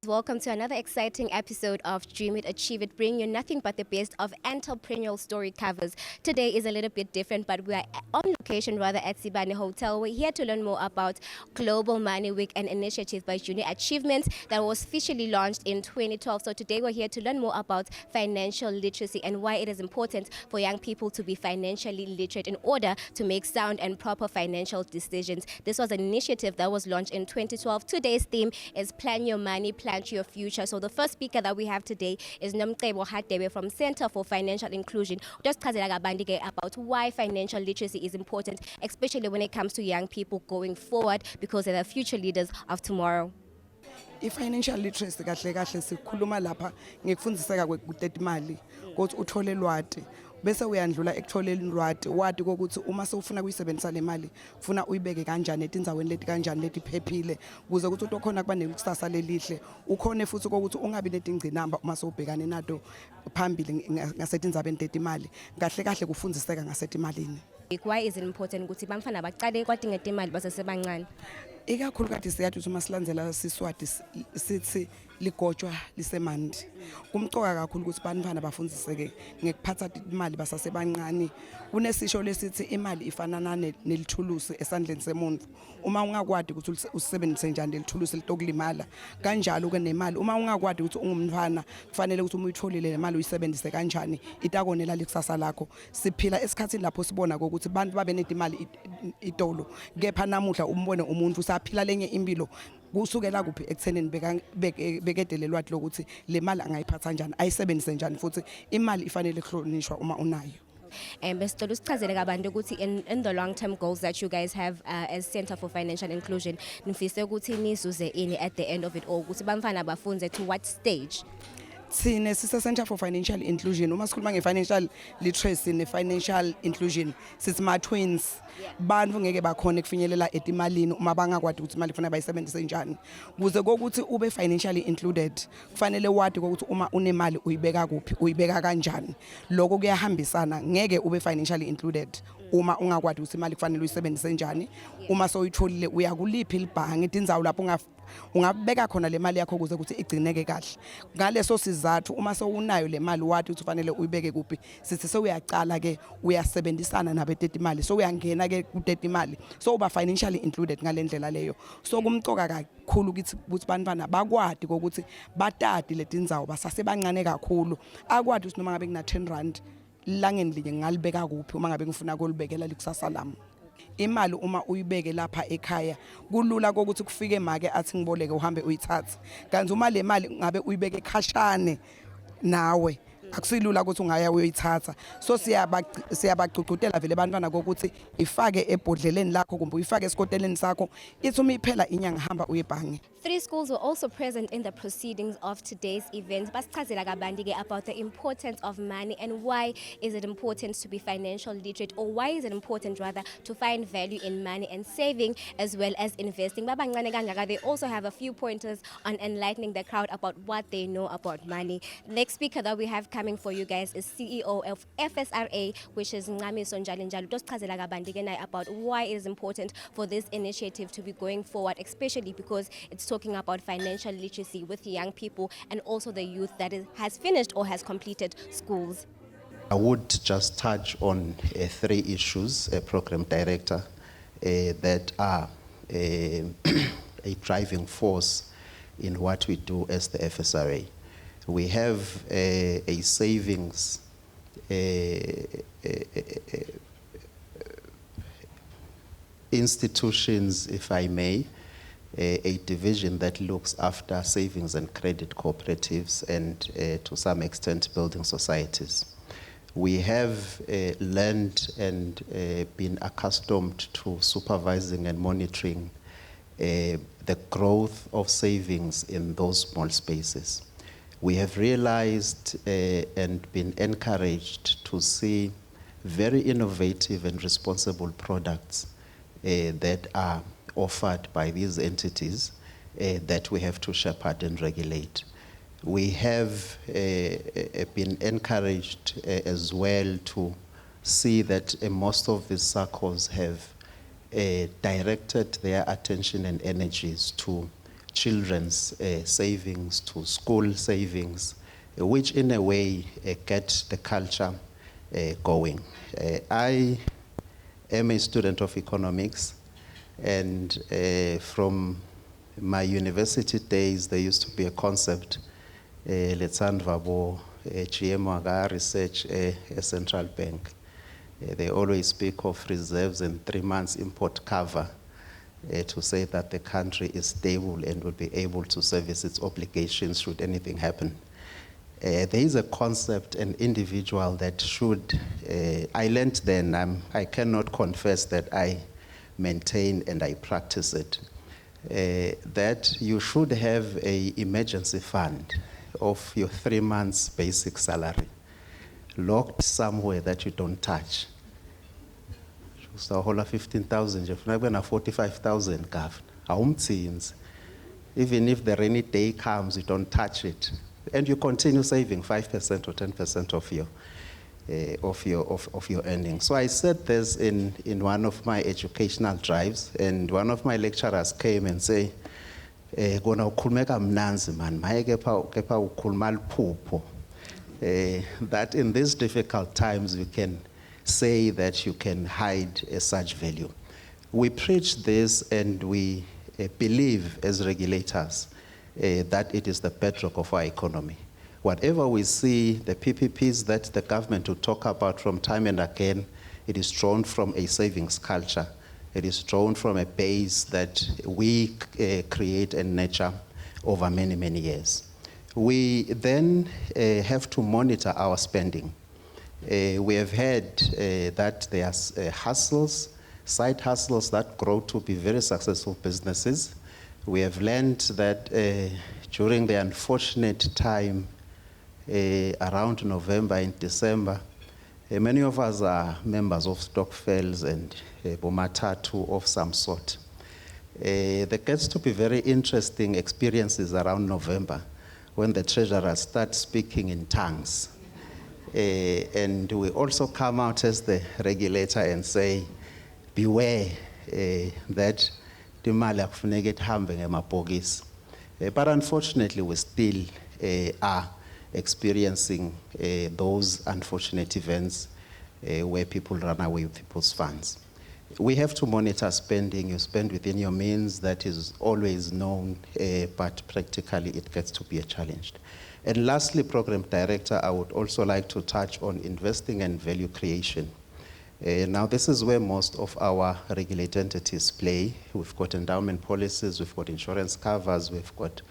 Welcome to another exciting episode of Dream It, Achieve It, bringing you nothing but the best of entrepreneurial story covers. Today is a little bit different, but we are on location rather at Sibane Hotel. We're here to learn more about Global Money Week, an initiative by Junior Achievements that was officially launched in 2012. So today we're here to learn more about financial literacy and why it is important for young people to be financially literate in order to make sound and proper financial decisions. This was an initiative that was launched in 2012. Today's theme is Plan Your Money, Plan to Your Future. So the first speaker that we have today is Nomcebo Hadebe from Center for Financial Inclusion. Just about why financial literacy is important, especially when it comes to young people going forward, because they're the future leaders of tomorrow. I-financial literacy kahle kahle sikhuluma lapha ngekufundiseka kwekuteta imali ukuthi uthole lwati bese uyandlula ekutholeni lwati wati ukuthi uma sewufuna kuyisebenzisa le mali ufuna uyibeke kanjani etindzaweni leti kanjani leti phephile ukuze ukuthi utokhona kuba nekusasa lelihle ukhone futhi ukuthi ungabi netingcinamba uma sewubhekane nato phambili ngasetindzabeni teta imali kahle kahle kufundiseka ngaseta imalini. Why is it important ukuthi bamfana baqale kwadingeta imali basesebancane? Ikakhulukazi siyathi uma silandzela siswati sithi ligotshwa lisemandi kumcoka kakhulu ukuthi bantwana bafundiseke ngekuphatha imali basasebancane. Kunesisho lesithi imali ifanana nelithulusi esandleni semuntu. Uma ungakwadi ukuthi usebenzise njani lelithulusi litokulimala kanjalo ke nemali uma ungakwadi ukuthi ungumntwana kufanele ukuthi uma uyitholile le mali uyisebenzise kanjani itakonela likusasa lakho. Siphila esikhathini lapho sibona ukuthi abantu babe nedimali itolo kepha namuhla umbone umuntu usaphila lenye impilo kusukela kuphi ekuthenini bekedele lwati lokuthi le mali angayiphatha kanjani ayisebenzise njani futhi imali ifanele kuhlonishwa uma unayo. And in the long-term goals that you guys have as Center for Financial Inclusion, nifise ukuthi nizuze ini at the end of it all, ukuthi bamfana bafunze to what stage? Sine sisa Center for Financial Inclusion uma sikhuluma nge-financial literacy ne-financial inclusion sithi ma-twins bantu ngeke bakhona kufinyelela etimalini uma bangakwadi ukuthi imali kufanele bayisebenzise njani kuze kokuthi ube financially included kufanele wadi ukuthi uma unemali uyibeka kuphi uyibeka kanjani lokho kuyahambisana ngeke ube financially included uma ungakwadi ukuthi imali kufanele uyisebenzise njani uma soyitholile uyakuliphi libhange indzawo lapho ungabeka khona le mali yakho kuze ukuthi igcineke kahle ngaleso sizathu uma sowunayo le mali wathi ukuthi kufanele uyibeke kuphi sithi sewuyaqala ke uyasebenzisana nabeteta imali so uyangena ke kuteta imali so uba financially included ngalendlela leyo so kumcoka kakhulu ukuthi bantwana bakwadi ukuthi batati letindzawo basasebancane kakhulu akwadi ukuthi noma ngabe kuna 10 rand langeni linye ngalibeka kuphi uma ngabe ngifuna kolibekela likusasa lami. Imali uma uyibeke lapha ekhaya kulula ukuthi kufike make athi ngiboleke uhambe uyithathe kanti uma le mali ngabe uyibeke ekhashane nawe akusilula ukuthi ungaya uyoyithatha so siyabagcugcutela vele bantwana ukuthi ifake ebhodleleni lakho kumbe uyifake esikoteleni sakho ithi uma iphela inyanga hamba uyebhange. 3 schools were also present in the proceedings of today's event. Basichazela kabanzi about the importance of money and why is it important to be financial literate, or why is it important rather to find value in money and saving as well as investing. They also have a few pointers on enlightening the crowd about what they know about money. Next speaker that we have coming for you guys is CEO of FSRA, which is Ngamiso Njalinjalu. Basichazela kabanzi about why it is important for this initiative to be going forward, especially because it's talking about financial literacy with young people and also the youth that has finished or has completed schools. I would just touch on 3 issues, Program Director, that are a driving force in what we do as the FSRA. We have a savings institutions, if I may, a division that looks after savings and credit cooperatives and to some extent building societies. We have learned and been accustomed to supervising and monitoring the growth of savings in those small spaces. We have realized and been encouraged to see very innovative and responsible products that are offered by these entities that we have to shepherd and regulate. We have been encouraged as well to see that most of these circles have directed their attention and energies to children's savings to school savings, which in a way get the culture going. I am a student of economics, and from my university days, there used to be a concept, Letsandvabo, GMWAGA research, a central bank. They always speak of reserves and 3 months import cover to say that the country is stable and will be able to service its obligations should anything happen. There is a concept, an individual that should, I learned then, I cannot confess that I maintain and I practice it, that you should have an emergency fund of your 3 months basic salary, locked somewhere that you don't touch. So whole 15,000, if not going 45,000, even if the rainy day comes, you don't touch it, and you continue saving 5% or 10% of your earnings. So I said this in one of my educational drives, and one of my lecturers came and say, "Gona ukhulumeka mnanzi man, maye kepha ukhuluma liphupho." That in these difficult times you can say that you can hide such value. We preach this, and we believe as regulators that it is the bedrock of our economy. Whatever we see, the PPPs that the government will talk about from time and again, it is drawn from a savings culture. It is drawn from a base that we create and nurture over many, many years. We then have to monitor our spending. We have heard that there are hustles, side hustles that grow to be very successful businesses. We have learned that during the unfortunate time around November and December, many of us are members of stokvels and bomatatu of some sort. There gets to be very interesting experiences around November when the treasurer starts speaking in tongues. And we also come out as the regulator and say, beware that the imali akufuneka ihambe ngemabhokisi. But unfortunately, we still are experiencing those unfortunate events where people run away with people's funds. We have to monitor spending. You spend within your means, that is always known, but practically it gets to be a challenge. And lastly, Program Director, I would also like to touch on investing and value creation. Now, this is where most of our regulated entities play. We've got endowment policies, we've got insurance covers, we've got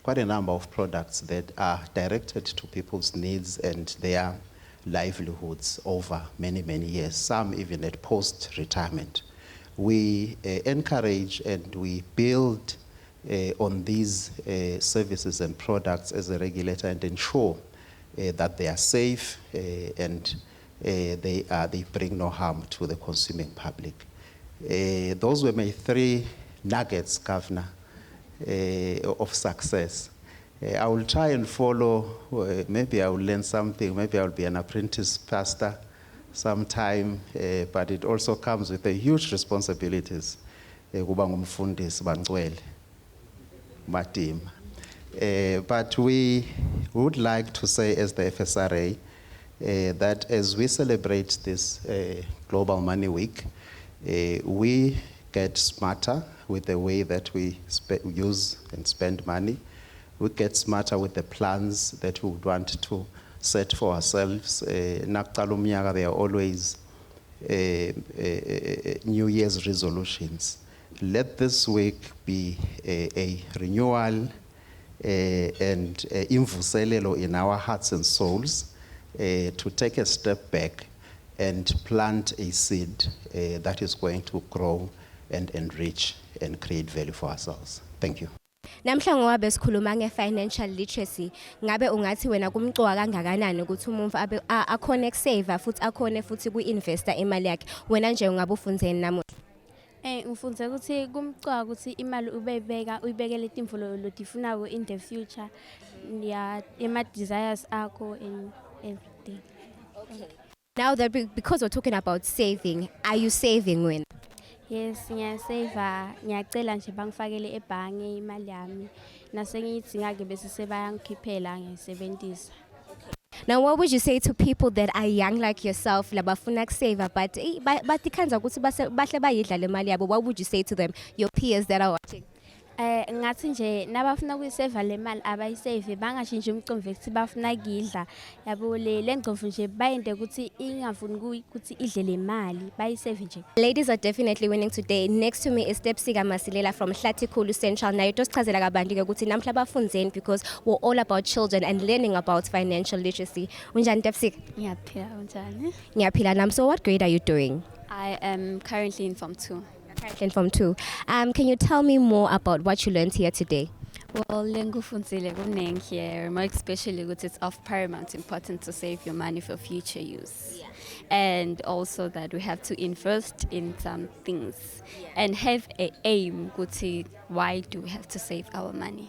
quite a number of products that are directed to people's needs and their livelihoods over many, many years, some even at post-retirement. We encourage and we build on these services and products as a regulator and ensure that they are safe and they bring no harm to the consuming public. Those were my 3 nuggets, Governor, of success. I will try and follow, maybe I will learn something, maybe I will be an apprentice pastor sometime, but it also comes with a huge responsibilities. But we would like to say as the FSRA that as we celebrate this Global Money Week, we get smarter with the way that we use and spend money. We get smarter with the plans that we would want to set for ourselves. There are always New Year's resolutions. Let this week be a renewal and imvuselelo in our hearts and souls to take a step back and plant a seed that is going to grow and enrich and create value for ourselves. Thank you. Namhla ngoba sikhuluma nge-financial literacy, ngabe ungathi wena kumcoka kangakanani ukuthi umuntu abe akhona ukusave futhi akhona futhi ku-investa imali yakhe, wena nje ungabe ufunzeni namuhla? Ngifunze ukuthi kumcoka ukuthi imali uyibekele itimfu lotifunayo in the future, ema-desires akho and everything. Okay. Now that because we're talking about saving, are you saving when? Yes, ngiyaseva, ngiyacela nje bangifakele ebhange imali yami. Nase ngiyidinga-ke bese sebayangikhiphela ngiyisebenzisa. Now, what would you say to people that are young like yourself, labafuna saver, but batikhanza ukuthi bahle bayidla le mali yabo? What would you say to them, your peers that are watching? Ngathi nje nabafuna ukuyiseva le mali abayisave bangashintsha umcimbi ukuthi bafuna kuyidla. Yabo le ngcomfu nje bayende ukuthi ingafuni ukuthi idle le mali, bayisave nje. Ladies are definitely winning today. Next to me is Stepsika Masilela from Hlatikulu Central. Nayo tosichazela kabanti ke ukuthi namhla bafundzeni because we're all about children and learning about financial literacy. Unjani Stepsika? Ngiyaphila unjani? Ngiyaphila nam. So what grade are you doing? I am currently in Form 2. Currently in Form 2. Can you tell me more about what you learned here today? Well, lengufundzile kunengi here, more especially ukuthi it's of paramount importance to save your money for future use. Yeah. And also that we have to invest in some things and have an aim ukuthi why do we have to save our money.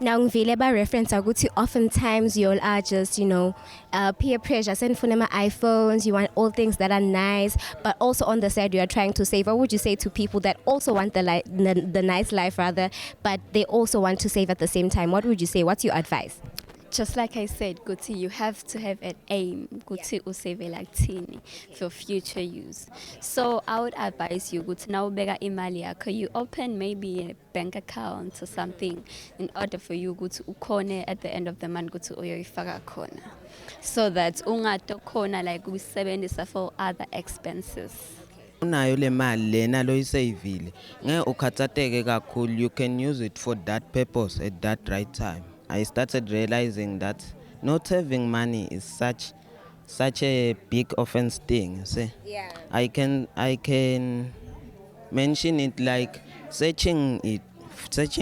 Now ngivile ba reference ukuthi oftentimes you all are just, peer pressure. Send for them iPhones, you want all things that are nice, but also on the side you are trying to save. What would you say to people that also want the nice life rather, but they also want to save at the same time? What would you say? What's your advice? Just like I said, Guti, you have to have an aim. Guti usave like tini for future use. So I would advise you, Guti, now bega imali yakho. You open maybe a bank account or something in order for you Guti ukone at the end of the month Guti uyoyifaka khona. So that ungato khona like usebenzisa for other expenses. Unayo le mali lena loyisavile ngeke ukhathateke kakhulu, you can use it for that purpose at that right time. I started realizing that not having money is such a big offense thing, you see. Yeah. I can mention it like searching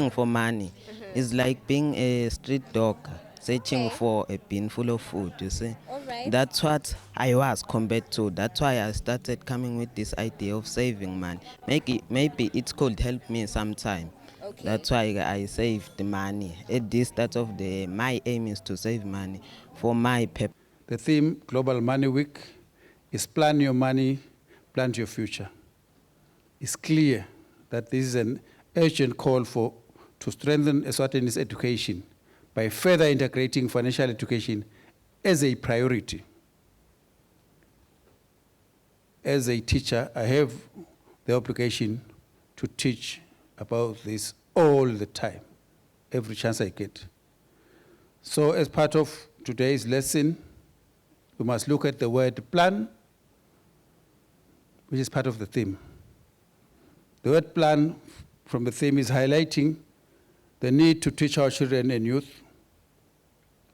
for money is like being a street dog searching for a bin full of food, you see. All right. That's what I was compared to. That's why I started coming with this idea of saving money. Maybe it could help me sometime. Okay. That's why I saved the money. At this start of my aim is to save money for my purpose. The theme, Global Money Week, is plan your money, plan your future. It's clear that this is an urgent call to strengthen Eswatini's education by further integrating financial education as a priority. As a teacher, I have the obligation to teach about this all the time, every chance I get. So as part of today's lesson, we must look at the word plan, which is part of the theme. The word plan from the theme is highlighting the need to teach our children and youth,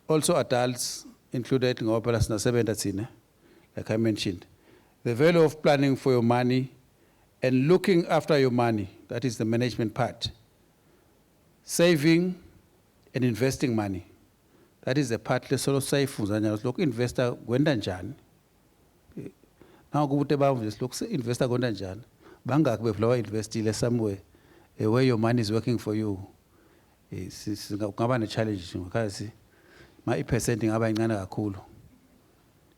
also adults, included like I mentioned, the value of planning for your money and looking after your money. That is the management part. Saving and investing money. That is the part lesolo sayifunza look investor kwenda njani. Now kubuthi bawo just look investor kwenda njani. Bangaki beflower investile somewhere where your money is working for you. Kungaba ne challenge because ma i% ngaba incane kakhulu.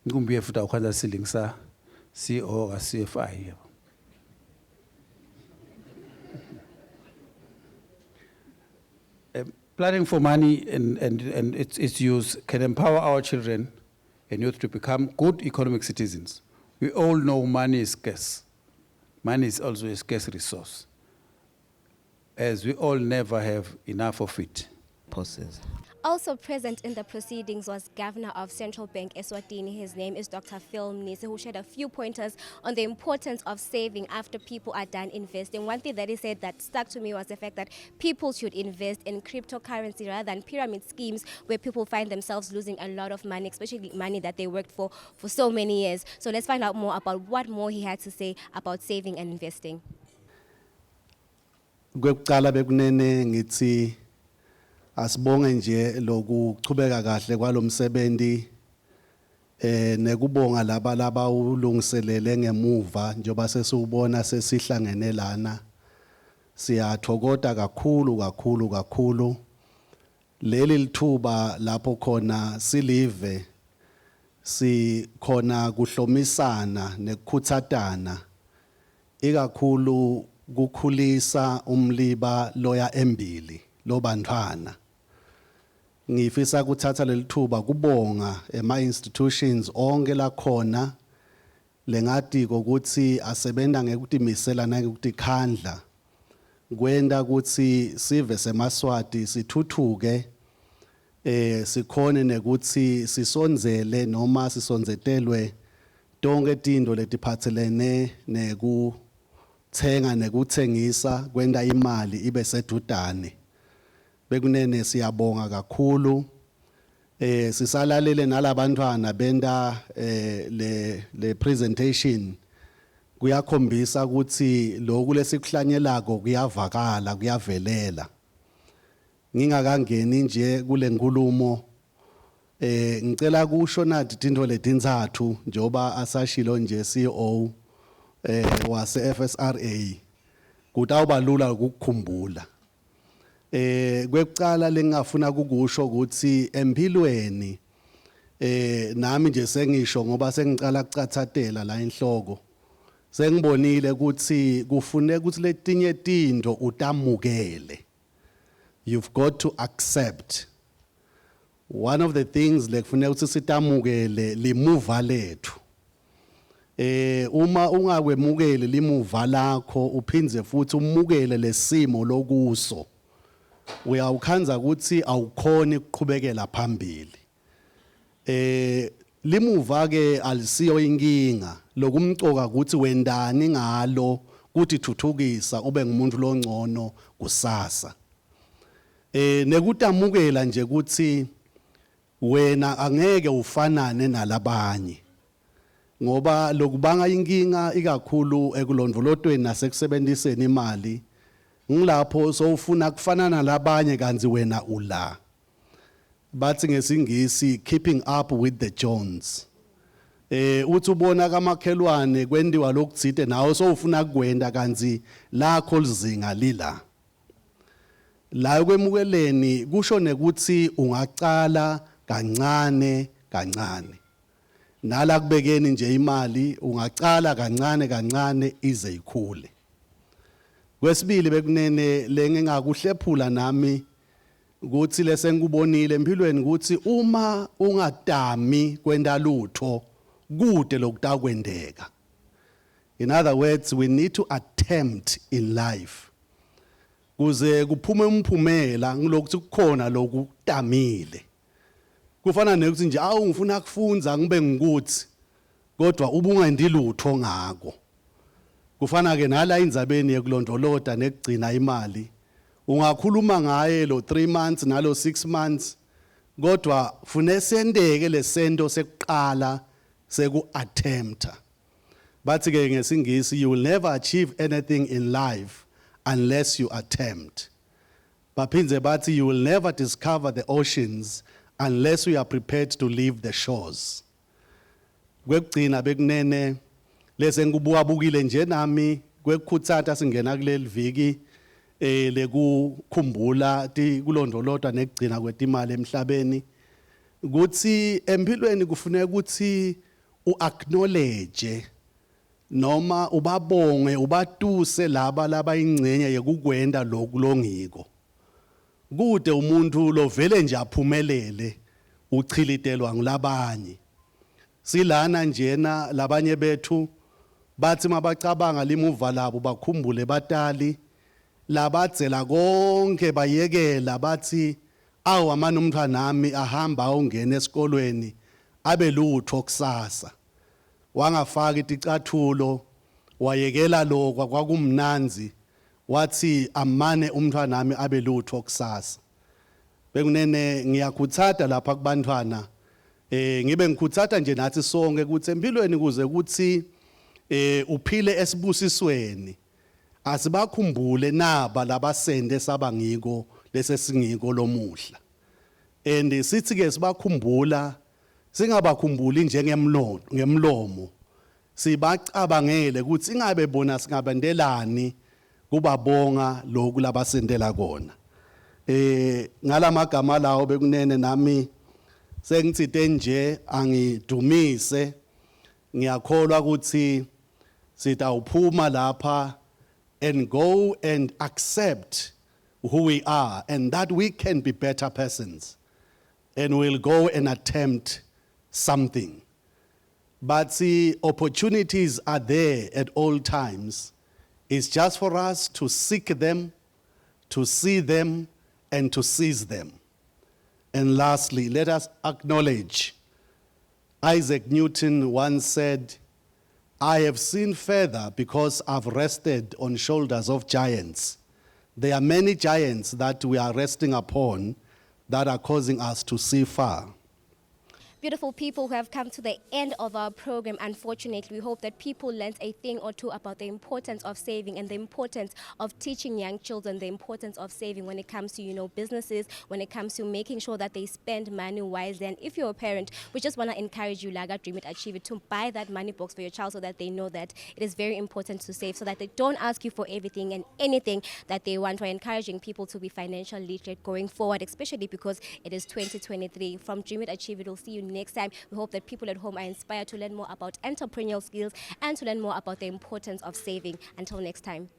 Ngumbiye futhi awukhanza silingisa CEO ka CFI. Planning for money and its use can empower our children and youth to become good economic citizens. We all know money is scarce. Money is also a scarce resource, as we all never have enough of it. Also present in the proceedings was Governor of Central Bank Eswatini. His name is Dr. Phil Mnisi, who shared a few pointers on the importance of saving after people are done investing. One thing that he said that stuck to me was the fact that people should invest in cryptocurrency rather than pyramid schemes where people find themselves losing a lot of money, especially money that they worked for so many years. So let's find out more about what more he had to say about saving and investing. Asibonge nje lokuchubeka kahle kwalomsebenzi nekubonga laba ulungiselele ngemuva njoba sesubona sesihlangene lana siyathokoza kakhulu leli lithuba lapho khona silive sikhona kuhlomisana nekukhuthatana ikakhulu kukhulisa umliba loya embili lobantwana. Ngifisa kuthatha lelithuba kubonga ema-institutions onke la khona lengadiko ukuthi asebenta ngekutimisela nangekutikhandla kwenda ukuthi sive semaswati sithuthuke sikhone nekuthi sisonzele noma sisonzetelwe tonke tinto letiphatselene nekuthenga nekuthengisa kwenda imali ibe sedudane. Bekunene siyabonga kakhulu sisalalele nalabantwana benda le presentation kuyakhombisa ukuthi lokhu lesikuhlanyelako kuyavakala kuyavelela. Ngingakangeni nje kule nkulumo ngicela kusho nathi tinto letinzathu njoba asashilo nje CEO wase FSRA kutawuba lula ukukhumbula. Kwekucala lengafuna kukusho ukuthi empilweni nami nje sengisho ngoba sengicala kucathatela la inhloko sengibonile ukuthi kufuneka ukuthi letinye tinto utamukele. You've got to accept. One of the things lekufuneka ukuthi sitamukele limuva lethu. Uma ungakwemukele limuva lakho uphindze futhi umukele lesimo lokuso uyawukhanza ukuthi awukhoni ukuqhubekela phambili. Limuva ke alisiyo inkinga lokumcoka ukuthi wendani ngalo kuthi thuthukisa ube ngumuntu longcono kusasa. Nekutamukela nje ukuthi wena angeke ufanane nalabanye ngoba lokubanga inkinga ikakhulu ekulondvolotweni nasekusebenziseni imali ngilapho sowufuna kufanana nalabanye kanzi wena ula. Bathi ngesingisi keeping up with the Jones. Uthi ubona kamakhelwane kwendiwa lokuthite nawe sowufuna kwenda kanzi lakho lizinga lila. La kwemukeleni kusho nekuthi ungacala kancane kancane. Nala kubekeni nje imali ungacala kancane kancane ize ikhule. Kwesibili bekunene lengingakuhlephula nami ukuthi lesengikubonile empilweni ukuthi uma ungadami kwenda lutho kude lokutakwendeka. In other words, we need to attempt in life. Kuze kuphume umphumela ngilokuthi kukhona lokutamile. Kufana nekuthi nje ngifuna kufunza ngibe ngikuthi kodwa ubungendi lutho ngako. Kufana ke nala indzabeni yekulondoloda nekugcina imali. Ungakhuluma ngaye lo 3 months nalo 6 months kodwa fune sendeke lesento sekuqala seku-attempta. Bathi ke ngesingisi you will never achieve anything in life unless you attempt. Baphinze bathi you will never discover the oceans unless you are prepared to leave the shores. Kwekugcina bekunene lesengibukile nje nami kwekukhutsata singena kuleli viki lekukhumbula kulondolodwa nekugcina kwetimali emhlabeni ukuthi empilweni kufuneka ukuthi uacknowledge noma ubabonge ubatuse laba ingcenye yekukwenda lokulongiko kude umuntu lovele nje aphumelele uchilitelwa ngilabanye silana njena labanye bethu bathi mabacabanga limuva labo bakhumbule batali labadzela konke bayekela bathi awu amana umntwana nami ahamba ungena esikolweni abe lutho kusasa wangafaka iticathulo wayekela lokho kwakumnanzi wathi amane umntwana nami abe lutho kusasa. Bekunene ngiyakhuthata lapha kubantwana ngibe ngikhuthata nje nathi sonke ukuthi empilweni kuze ukuthi uphile esibusisweni asibakhumbule naba labasende sabangiko lesesingiko lomuhla and sithi ke sibakhumbula singabakhumbuli ngemlomo sibacabangele ukuthi ingabe bona singabandelani kubabonga lokhu labasendela kona. Ngalamagama lawo bekunene nami sengithite nje angidumise ngiyakholwa ukuthi Sitawuphuma lapha and go and accept who we are and that we can be better persons. And we'll go and attempt something. But see, opportunities are there at all times. It's just for us to seek them, to see them, and to seize them. And lastly, let us acknowledge Isaac Newton once said, I have seen further because I've rested on shoulders of giants. There are many giants that we are resting upon that are causing us to see far. Beautiful people who have come to the end of our program. Unfortunately, we hope that people learned a thing or two about the importance of saving and the importance of teaching young children the importance of saving when it comes to, businesses, when it comes to making sure that they spend money wisely. And if you're a parent, we just want to encourage you, Laga, Dream It, Achieve It, to buy that money box for your child so that they know that it is very important to save, so that they don't ask you for everything and anything that they want. We're encouraging people to be financially literate going forward, especially because it is 2023. From Dream It, Achieve It, we'll see you next time. We hope that people at home are inspired to learn more about entrepreneurial skills and to learn more about the importance of saving. Until next time.